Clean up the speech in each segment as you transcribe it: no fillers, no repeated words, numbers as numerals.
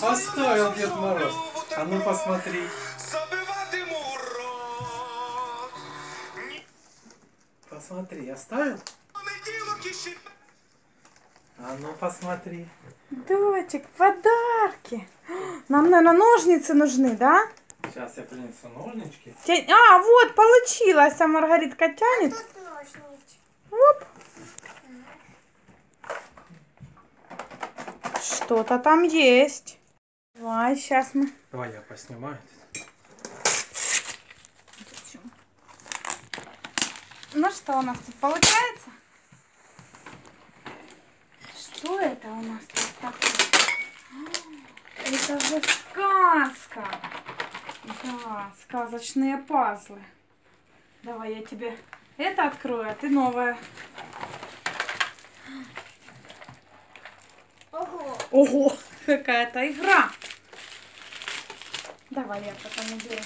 Оставил Дед Мороз. А ну посмотри. Посмотри, оставил? А ну посмотри. Дочек, подарки. Нам, наверное, ножницы нужны, да? Сейчас я принесу ножнички. А, вот, получилось. А Маргаритка тянет. Оп. Что-то там есть. Давай, сейчас мы... Давай я поснимаю. Ну что у нас тут получается? Что это у нас тут такое? Это же сказка. Да, сказочные пазлы. Давай я тебе это открою, а ты новое. Ого. Ого, какая-то игра. Давай я потом уберу.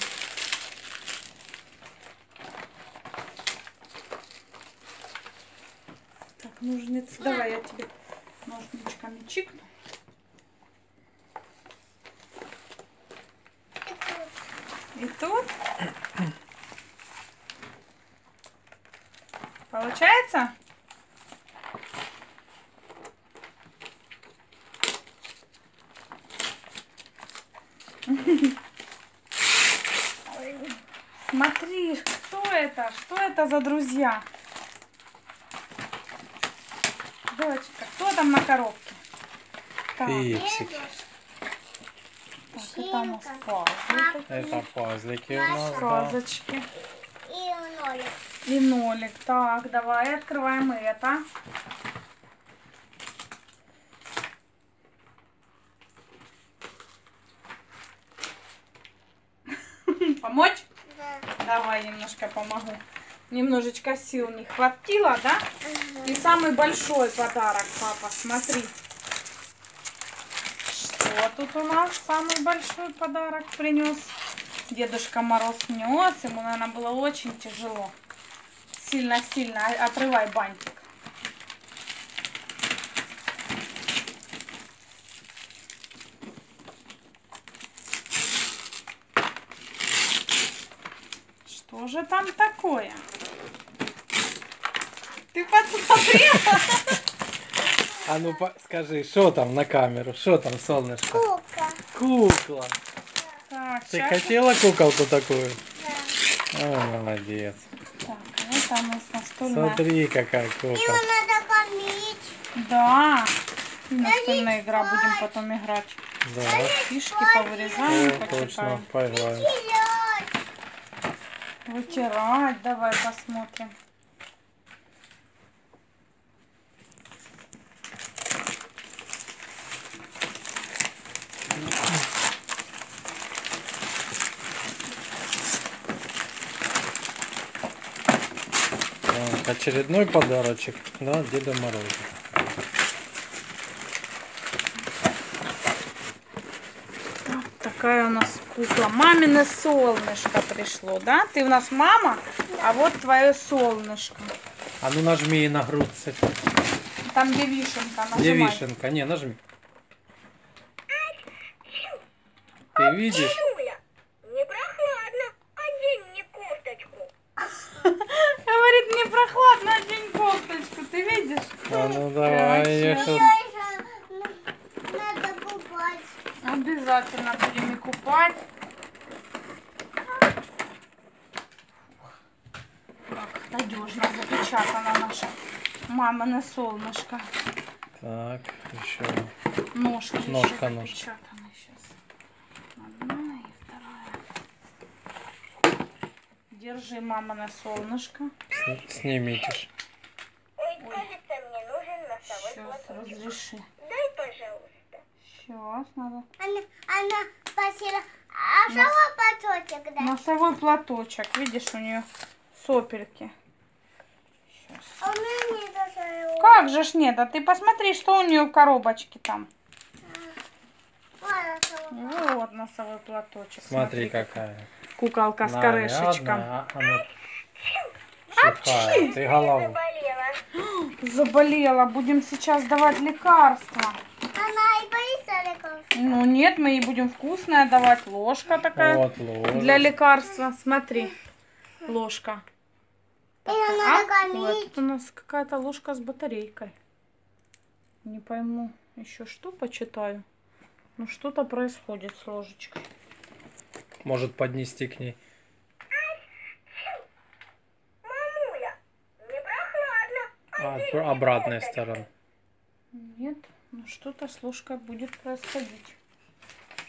Так, ножницы. Давай я тебе ножничками чикну. И тут. Получается? Смотри, что это? Что это за друзья? Дочка, кто там на коробке? Так, Фиксики. так, это у нас пазлы. Это пазлики у нас, да. Сказочки. И нолик. И нолик. Так, давай открываем это. Помочь? Да. Давай немножко помогу. Немножечко сил не хватило, да? И самый большой подарок, папа, смотри. Что тут у нас самый большой подарок принес? Дедушка Мороз нес. Ему, наверное, было очень тяжело. Сильно-сильно. Отрывай бантик. Что же там такое? Ты подсмотрела? А ну скажи, что там на камеру? Что там, солнышко? Кука. Кукла. Так, Ты щас. хотела куколку такую? Да. О, молодец. Так, это у нас настольная. Смотри, какая Его кукла. надо кормить. Да. И настольная игра, будем потом играть. Да. Фишки повырезаем, О, точно, почитаем. поиграем. Терять. Вытирать, давай посмотрим. Так, очередной подарочек, да, Деда Мороза. Вот такая у нас кукла. Мамино солнышко пришло, да? Ты у нас мама, а вот твое солнышко. А ну нажми на грудь. Там где вишенка, Где нажимай. вишенка? Не, нажми. Ты видишь? Юля, не прохладно. Одень мне кофточку. Говорит, мне прохладно, одень кофточку, ты видишь? А ну давай, я Вообще. щас- Надо купать. Обязательно будем и купать. Так, надежно запечатано наше мамино солнышко. Так, еще. Ножки еще Ножка. запечатаны сейчас. Одна и вторая. Держи, мамино солнышко. Снимите. Ой, кажется, мне нужен носовой Сейчас платочек. разреши. Дай, пожалуйста. Сейчас надо. Она просила, а носовой платочек дай. Носовой платочек. Видишь, у нее сопельки. Сейчас. А у меня нет носового. Как же ж нет? А ты посмотри, что у нее в коробочке там. Вот носовой платочек. Смотри, какая. Куколка с корешечком. Нарядная, а ну. Чихает, ты голову. Заболела. Заболела. Будем сейчас давать лекарства. Она и боится лекарств. Ну нет, мы ей будем вкусное давать. Ложка такая. Вот ложка. Для лекарства. Смотри. Ложка. Ее А? надо Ой, кормить. тут у нас какая-то ложка с батарейкой. Не пойму еще что, почитаю. Ну что-то происходит с ложечкой. Может поднести к ней. Мамуля, не прохладно. Обратная сторона. Нет, ну что-то с ложкой будет происходить.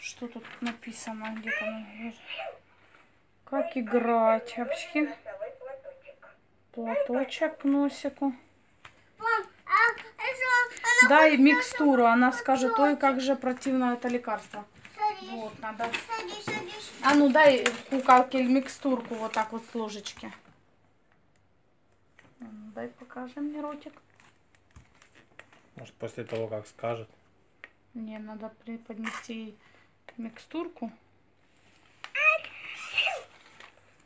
Что тут написано где-то? Как играть вообще? Платочек к носику. Мам, а что? Она Дай микстуру, она скажет, ой, как же противно это лекарство. садись, Вот, надо. садись, садись. А ну дай куколке микстурку вот так вот с ложечки. Дай покажи мне ротик. Может после того, как скажет. Не, надо поднести ей микстурку.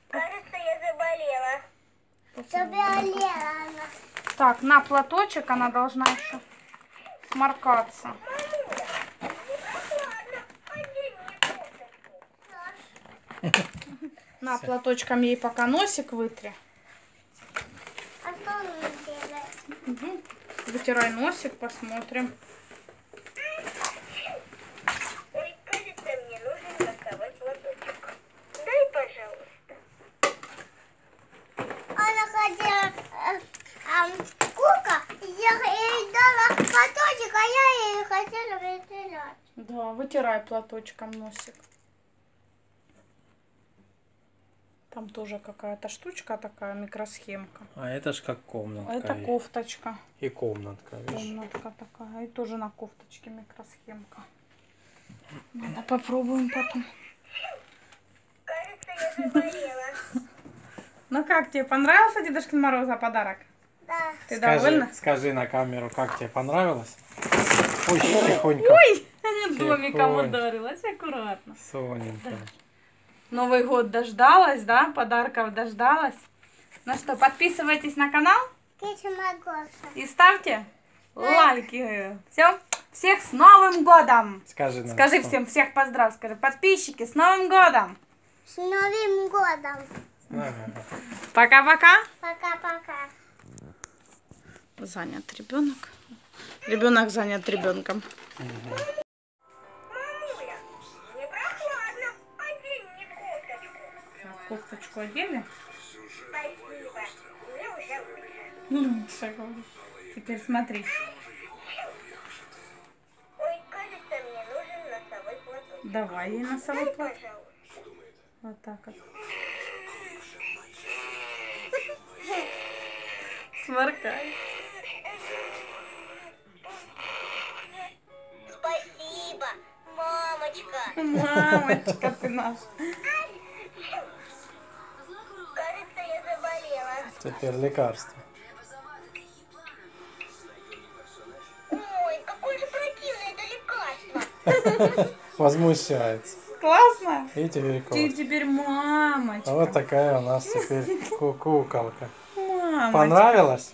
Кажется, я заболела. Заболела она. Так, на платочек она должна еще сморкаться. На платочком ей пока носик вытри. А что он делает? Угу. Вытирай носик, посмотрим. Ой, кажется, мне нужен носовой платочек. Дай, пожалуйста. Она хотела... Кука, я ей дала платочек, а я ей хотела вытирать. Да, вытирай платочком носик. Там тоже какая-то штучка такая, микросхемка. А это ж как комнатка. Это и- кофточка. И комнатка, видишь? Комнатка такая. И тоже на кофточке микросхемка. Надо попробуем потом. Кажется, я заболела. Ну как, тебе понравился Дедушкин Мороза подарок? Да. Ты довольна? Скажи на камеру, как тебе понравилось? Ой, тихонько. Ой, домиком Тихонько. ударилась, аккуратно. Соненька. Новый год дождалась, да? Подарков дождалась. Ну что, подписывайтесь на канал Китя Магоша. и ставьте лайки. Все, всех с Новым годом! Скажи нам. Скажи что. всем, всех поздрав, скажи, подписчики, с Новым годом! С Новым годом. Ага. Пока-пока! Пока-пока. Занят ребенок. Ребенок занят ребенком. Мамуля, не прохладно. Одень мне кофточку. Кофточку одели? Спасибо. Мне уже лучше. Ну, шагал. Теперь смотри. Ой, кажется, мне нужен носовой платочек. Давай ей носовой Дай, платок. пожалуйста. Вот так вот. Сморкай. Спасибо, мамочка. Мамочка ты наша. Кажется, я заболела. Теперь лекарство. Ой, какое же противное это лекарство. Возмущается. Классно? И теперь Ты кот. теперь мамочка. А вот такая у нас теперь куколка. Мамочка. Понравилось?